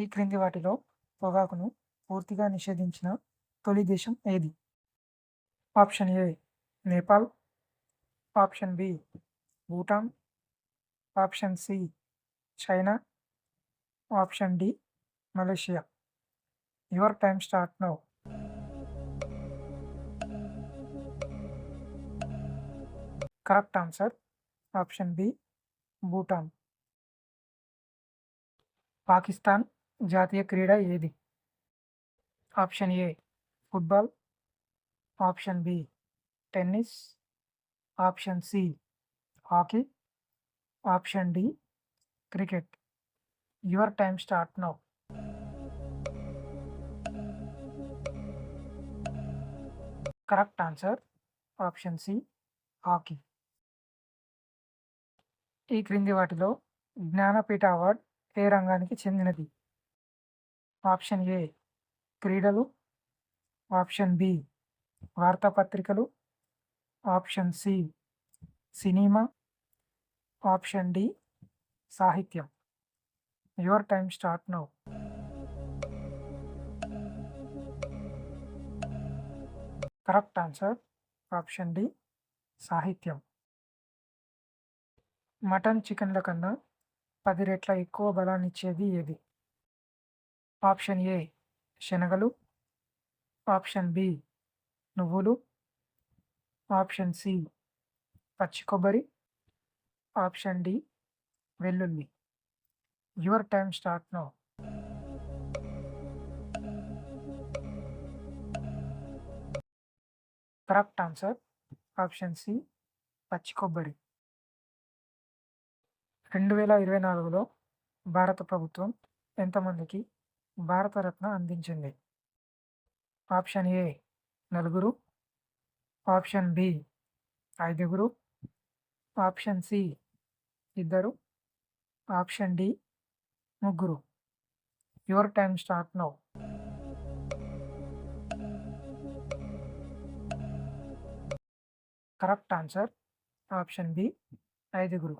ఈ క్రింది వాటిలో పొగాకును పూర్తిగా నిషేధించిన తొలి దేశం ఏది? Option A Nepal, option B Bhutan, option C China, option D Malaysia. Your time start now. Correct answer option B Bhutan. Pakistan జాతీయ క్రీడ ఏది? Option A football, option B tennis, option C hockey, option D cricket. Your time start now. Correct answer option C hockey. ఈ క్రింది వాటిలో Jnanpith award ఏ రంగానికి చెందినది? Option A క్రీడలు, option B వార్తాపత్రికలు, option C cinema, option D సాహిత్యం. Your time start now. Correct answer option D సాహిత్యం. Mutton చికెన్ల కన్నా 10 రెట్ల ఎక్కువ బలాన్నిచ్చేది ఏది? ఆప్షన్ ఏ శనగలు, ఆప్షన్ బి నువ్వులు, ఆప్షన్ సి పచ్చి కొబ్బరి, ఆప్షన్ డి వెల్లుల్లి. Your time start now. Correct answer option C పచ్చి కొబ్బరి. 2024లో భారత ప్రభుత్వం ఎంతమందికి భారతరత్న అందించింది? ఆప్షన్ ఏ నలుగురు, ఆప్షన్ బి ఐదుగురు, ఆప్షన్ సి ఇద్దరు, ఆప్షన్ డి ముగ్గురు. Your time start now. Correct answer option B ఐదుగురు.